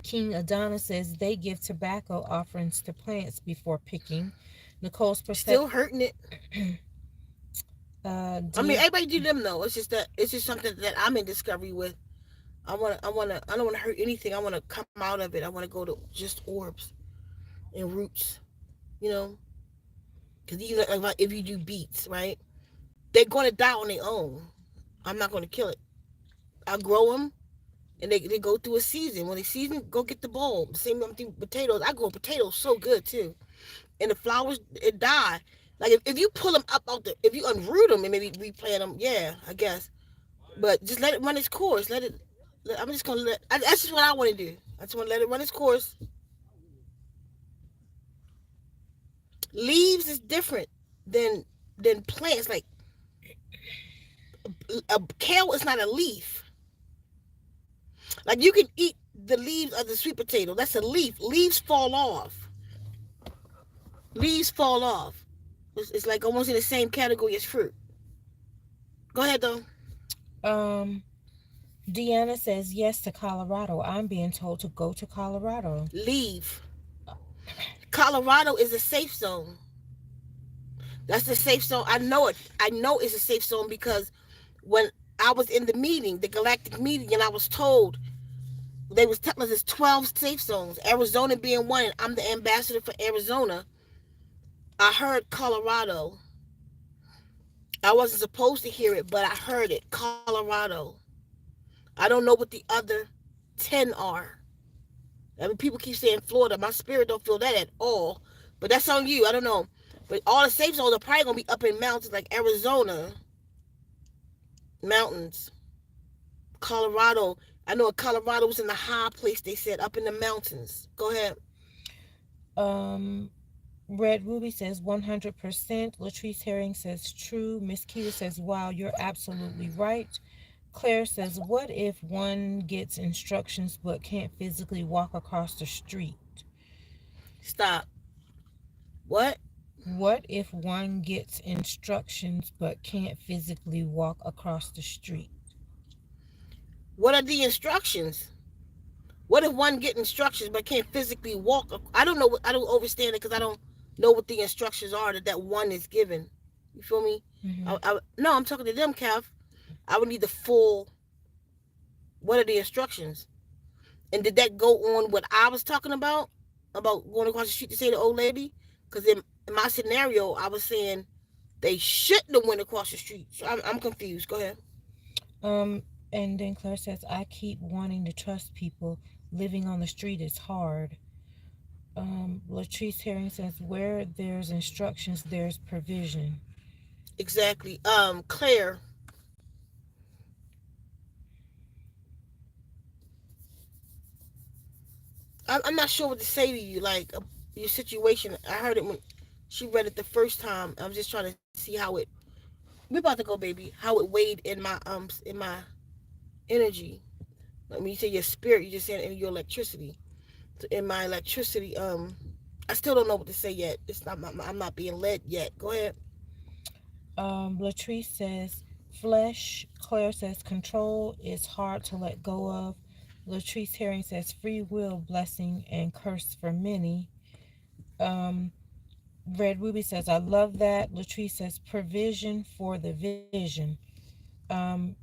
King Adonna says they give tobacco offerings to plants before picking. Nicole's perspective. Still hurting it. I mean, everybody do them though. It's just that it's just something that I'm in discovery with. I don't want to hurt anything. I want to come out of it. I want to go to just orbs and roots, you know. Because even like if you do beets, right, they're going to die on their own. I'm not going to kill it. I grow them, and they go through a season. When they season, go get the bulb. Same thing with potatoes. I grow potatoes so good too, and the flowers it die. Like if you pull them up out the, if you unroot them and maybe replant them, yeah, I guess. But just let it run its course. I'm just gonna that's just what I want to do. I just want to let it run its course. Leaves is different than plants. Like a kale is not a leaf. Like you can eat the leaves of the sweet potato. That's a leaf. Leaves fall off. Leaves fall off. It's like almost in the same category as fruit. Go ahead though. Deanna says yes to Colorado. I'm being told to go to Colorado. Leave. Colorado is a safe zone. That's the safe zone. I know it. I know it's a safe zone because when I was in the meeting, the galactic meeting, and I was told they was telling us there's 12 safe zones, Arizona being one, and I'm the ambassador for Arizona. I heard Colorado. I wasn't supposed to hear it, but I heard it. Colorado. I don't know what the other 10 are. I mean, people keep saying Florida. My spirit don't feel that at all. But that's on you. I don't know. But all the safe zones are probably going to be up in mountains like Arizona. Mountains. Colorado. I know Colorado was in the high place, they said, up in the mountains. Go ahead. Red Ruby says 100%. Latrice Herring says true. Miss Keita says, wow, you're absolutely right. Claire says, what if one gets instructions but can't physically walk across the street? Stop. What? What if one gets instructions but can't physically walk across the street? What are the instructions? What if one get instructions but can't physically walk? I don't know. I don't understand it because I don't know what the instructions are that one is given. You feel me? Mm-hmm. No, I'm talking to them, Kev. I would need the full. What are the instructions? And did that go on what I was talking about going across the street to say the old lady? Because in my scenario, I was saying they shouldn't have went across the street. So I'm confused. Go ahead. Um, and then Claire says, I keep wanting to trust people. Living on the street is hard. Latrice Herring says, where there's instructions, there's provision. Exactly. Claire, I'm not sure what to say to you. Like your situation, I heard it when she read it the first time. I was just trying to see how it. We're about to go, baby. How it weighed in my energy. Like when you say your spirit, you just said in your electricity. So in my electricity, I still don't know what to say yet. It's not. I'm not being led yet. Go ahead. Latrice says, flesh. Claire says, control is hard to let go of. Latrice Herring says, free will, blessing, and curse for many. Um, Red Ruby says, I love that. Latrice says, provision for the vision. Um,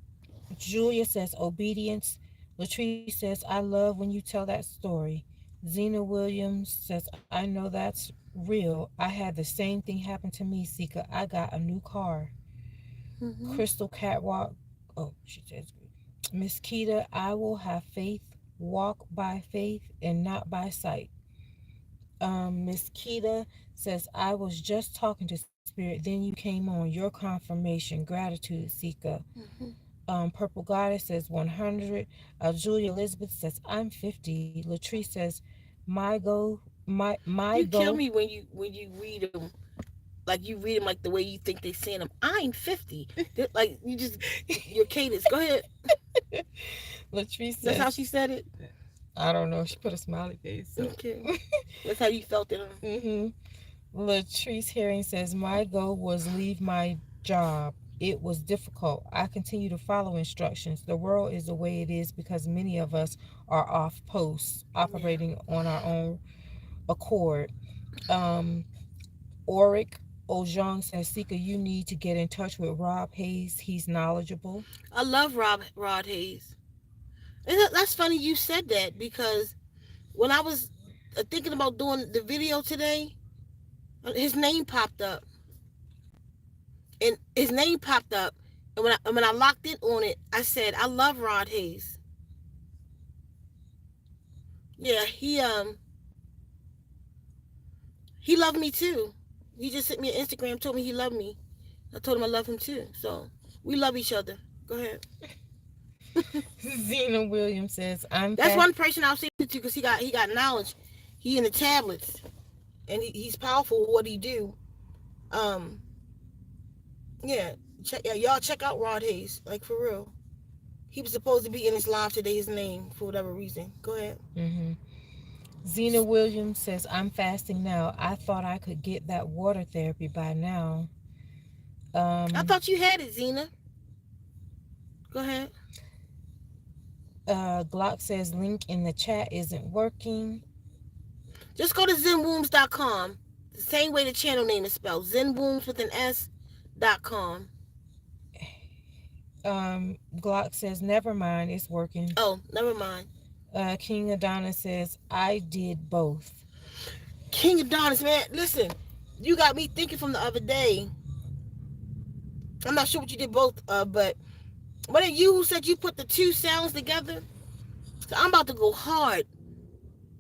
Julia says, obedience. Latrice says, I love when you tell that story. Zena Williams says, I know that's real. I had the same thing happen to me, Sika. I got a new car. Mm-hmm. Crystal Catwalk. Oh, she says, Miss Keita, I will have faith, walk by faith and not by sight. Miss Keita says, I was just talking to Spirit, then you came on. Your confirmation. Gratitude, Sika. Mm-hmm. Purple Goddess says 100. Julia Elizabeth says, I'm 50. Latrice says, my You kill go. me when you read them like you read them like the way you think they saying them. I'm 50. Like you just your cadence. Go ahead. Latrice That's how says, she said it. I don't know. She put a smiley face. So. Okay. That's how you felt it. hmm Latrice Herring says, my goal was leave my job. It was difficult. I continue to follow instructions. The world is the way it is because many of us are off post, Yeah. operating on our own accord. Um, Oric Ojong says, Sika, you need to get in touch with Rob Hayes. He's knowledgeable. I love Rod Hayes. And that's funny you said that because when I was thinking about doing the video today, his name popped up, and his name popped up, and when I locked in on it, I said I love Rod Hayes. Yeah, he loved me too. He just sent me an Instagram, told me he loved me. I told him I love him too. So we love each other. Go ahead. Zena Williams says, I'm That's fat. one person I'll say to because he got knowledge. He in the tablets and he's powerful with what he do. Um, yeah, y'all check out Rod Hayes, like for real. He was supposed to be in his live today. His name for whatever reason. Go ahead. hmm Zena Williams says, I'm fasting now. I thought I could get that water therapy by now. I Um, thought you had it, Zena. Go ahead. Glock says, link in the chat isn't working. Just go to zenwombs.com. The same way the channel name is spelled. Zenwombs with an S.com. Glock says, never mind, it's working. Oh, never mind. King Adana says, I did both. King Adonis, man, listen. You got me thinking from the other day. I'm not sure what you did both, but was it you who said you put the two sounds together? So I'm about to go hard.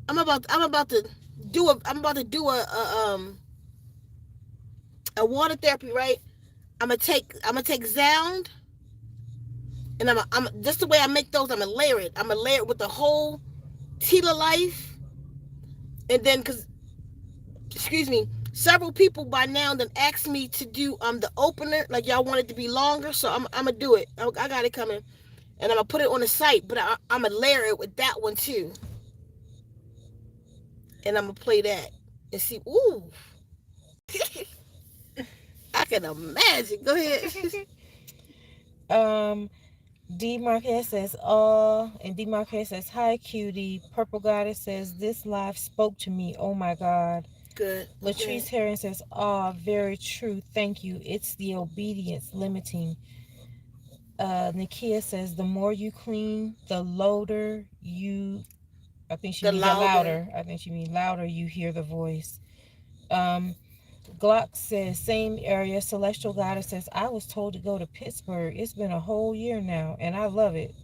I'm about to do a water therapy, right? I'm gonna take sound and I'm just the way I make those. I'm gonna layer it. I'm gonna layer it with the whole Tila life, and then because excuse me, several people by now then asked me to do the opener. Like y'all want it to be longer, so I'm gonna do it. I got it coming, and I'm gonna put it on the site. But I'm gonna layer it with that one too, and I'm gonna play that and see. Ooh, I can imagine. Go ahead. um, D Marquez says, and D Marquez says, hi, cutie. Purple Goddess says, this live spoke to me. Oh my God. Good. Latrice Herring says, "Ah, very true. Thank you. It's the obedience limiting." Nakia says, "The more you clean, the louder you." I think she The means the louder. louder. I think she means louder you hear the voice. Glock says, "Same area." Celestial Goddess says, "I was told to go to Pittsburgh. It's been a whole year now, and I love it."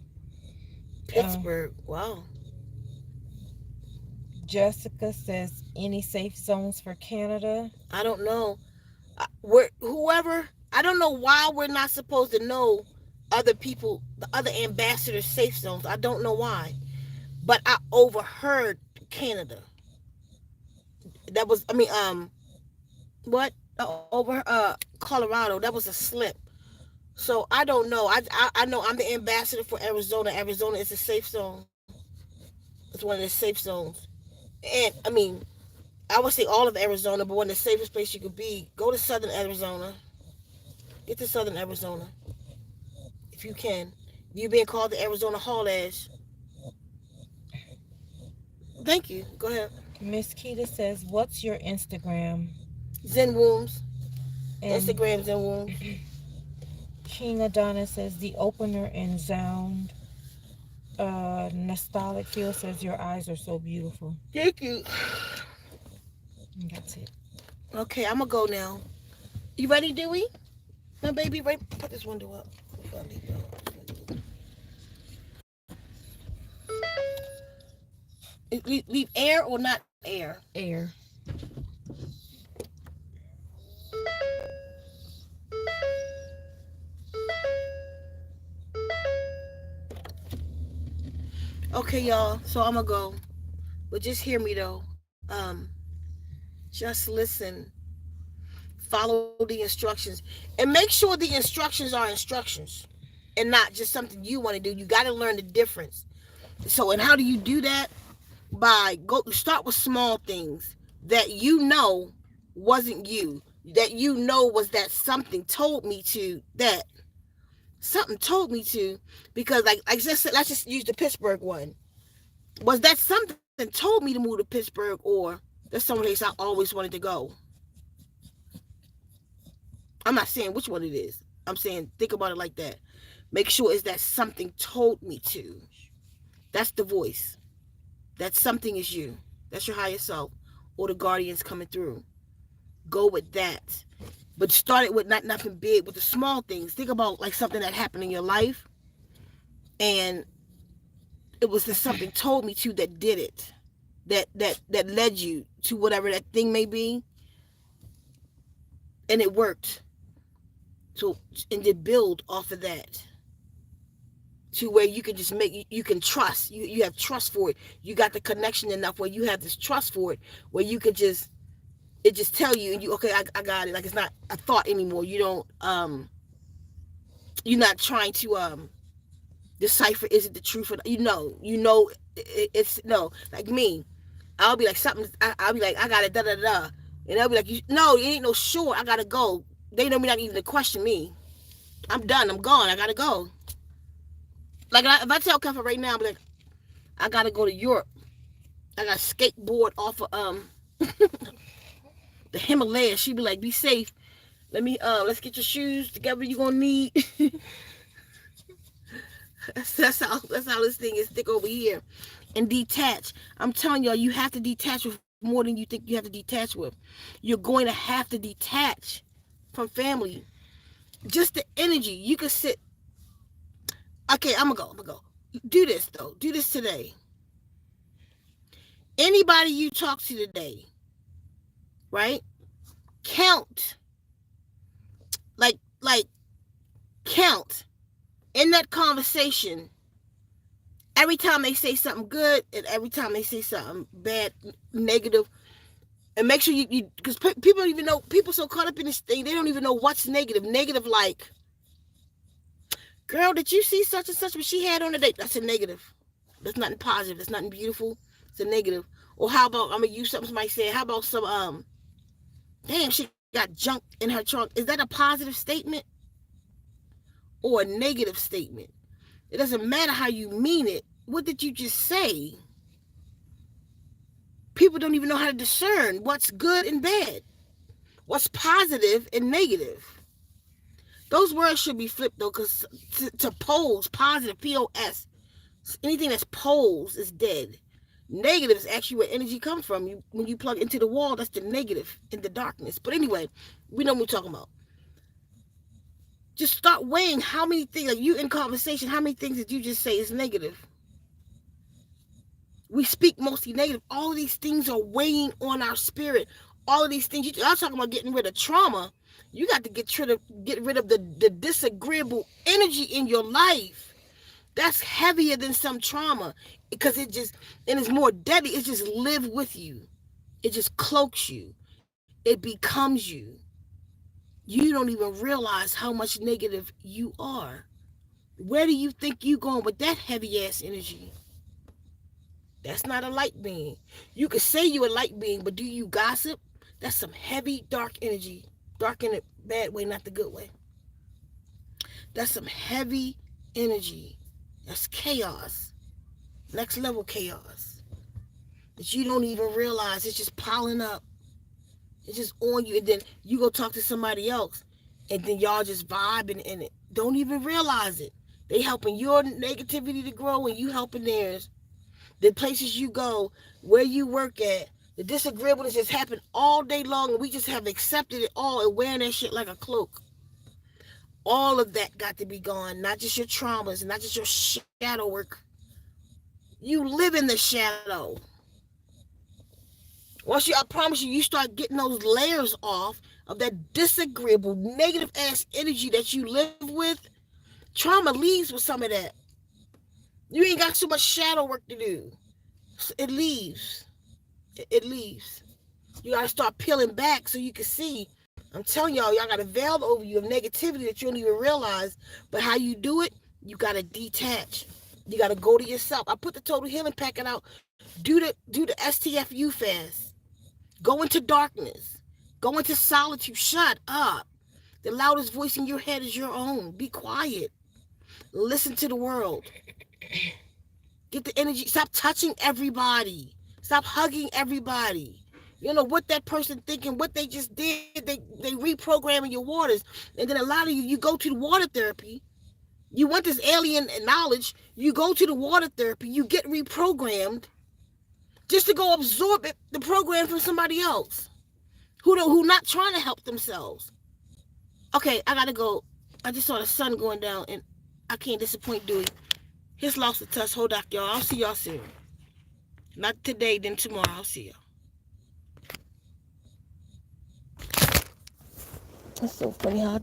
Pittsburgh. Wow. Jessica says, "Any safe zones for Canada?" I don't know. Whoever. I don't know why we're not supposed to know other people, the other ambassadors' safe zones. I don't know why, but I overheard Canada. That was. I mean, what over Colorado? That was a slip. So I don't know. I know I'm the ambassador for Arizona. Arizona is a safe zone. It's one of the safe zones. And I mean, I would say all of Arizona, but one of the safest place you could be. Go to Southern Arizona. Get to Southern Arizona if you can. You being called the Arizona Hall Ash. Thank you. Go ahead. Miss Keita says, "What's your Instagram?" Zenwombs. And Instagram Zenwombs. King Adonis says, "The opener and sound." Nostalgic Feel says, "Your eyes are so beautiful." Thank you. And that's it. Okay, I'm gonna go now. You ready, Dewey? My baby, right? Put this window up. Leave air or not air? Air. Okay, y'all. So I'm gonna go, but just hear me though. Just listen. Follow the instructions, and make sure the instructions are instructions, and not just something you want to do. You got to learn the difference. So, and how do you do that? By start with small things that you know wasn't you, that you know was that something told me to, that something told me to, because like just let's just use the Pittsburgh one. Was that something told me to move to Pittsburgh, or that's someplace I always wanted to go? I'm not saying which one it is. I'm saying think about it like that. Make sure it's that something told me to. That's the voice. That something is you. That's your higher self or the guardians coming through. Go with that. But start it with nothing big, with the small things. Think about like something that happened in your life, and it was just something told me to that did it. That led you to whatever that thing may be, and it worked. So, and then build off of that to where you can just you can trust. You have trust for it. You got the connection enough where you have this trust for it, where you could just, it just tell you, and you, okay, I got it. Like it's not a thought anymore. You don't, you're not trying to decipher, is it the truth or, it's no, like me. I'll be like something, I'll be like, I got it, da da da. And they'll be like, no, it ain't no sure, I gotta go. They know me not even to question me. I'm done, I'm gone, I gotta go. Like if I tell Keffa right now, I'll be like, I gotta go to Europe. I got skateboard off of the Himalayas. She'd be like, be safe. Let's get your shoes together. You gonna need. that's how this thing is thick over here. And detach. I'm telling y'all, you have to detach with more than you think you have to detach with. You're going to have to detach from family. Just the energy. You could sit. Okay, I'm gonna go. Do this though. Do this today. Anybody you talk to today, right? Count. Like count in that conversation every time they say something good and every time they say something bad, negative, and make sure you because people don't even know, people so caught up in this thing, they don't even know what's negative. Negative, like, girl, did you see such and such what she had on the date? That's a negative. That's nothing positive. That's nothing beautiful. It's a negative. Or how about, I'm gonna use something somebody said, how about some damn, she got junk in her trunk? Is that a positive statement or a negative statement? It doesn't matter how you mean it. What did you just say? People don't even know how to discern what's good and bad, what's positive and negative. Those words should be flipped though, because to pose, positive, POS, anything that's posed is dead. Negative is actually where energy comes from. When you plug into the wall, that's the negative in the darkness. But anyway, we know what we're talking about. Just start weighing how many things, like you in conversation, how many things did you just say is negative? We speak mostly negative. All of these things are weighing on our spirit. All of these things, I'm talking about getting rid of trauma. You got to get rid of the disagreeable energy in your life. That's heavier than some trauma, because and it's more deadly. It just live with you. It just cloaks you. It becomes you. You don't even realize how much negative you are. Where do you think you going with that heavy ass energy? That's not a light being. You could say you're a light being, but do you gossip? That's some heavy, dark energy. Dark in a bad way, not the good way. That's some heavy energy. That's chaos. Next level chaos. That you don't even realize. It's just piling up. It's just on you. And then you go talk to somebody else. And then y'all just vibing in it. Don't even realize it. They helping your negativity to grow and you helping theirs. The places you go, where you work at, the disagreeableness just happen all day long, and we just have accepted it all and wearing that shit like a cloak. All of that got to be gone, not just your traumas, not just your shadow work. You live in the shadow. I promise you, you start getting those layers off of that disagreeable, negative ass energy that you live with. Trauma leaves with some of that. You ain't got so much shadow work to do. It leaves. It leaves. You got to start peeling back so you can see. I'm telling y'all got a veil over you of negativity that you don't even realize. But how you do it, you got to detach. You got to go to yourself. I put the total healing packet out. Do the STFU fast. Go into darkness. Go into solitude. Shut up. The loudest voice in your head is your own. Be quiet. Listen to the world. Get the energy. Stop touching everybody. Stop hugging everybody. You know what that person thinking, what they just did. They reprogramming your waters. And then a lot of you go to the water therapy. You want this alien knowledge. You go to the water therapy. You get reprogrammed just to go absorb the program from somebody else who not trying to help themselves. Okay, I gotta go. I just saw the sun going down, and I can't disappoint Dewey. His lost a touch. Hold on, y'all. I'll see y'all soon. Not today, then tomorrow. I'll see y'all. That's so funny how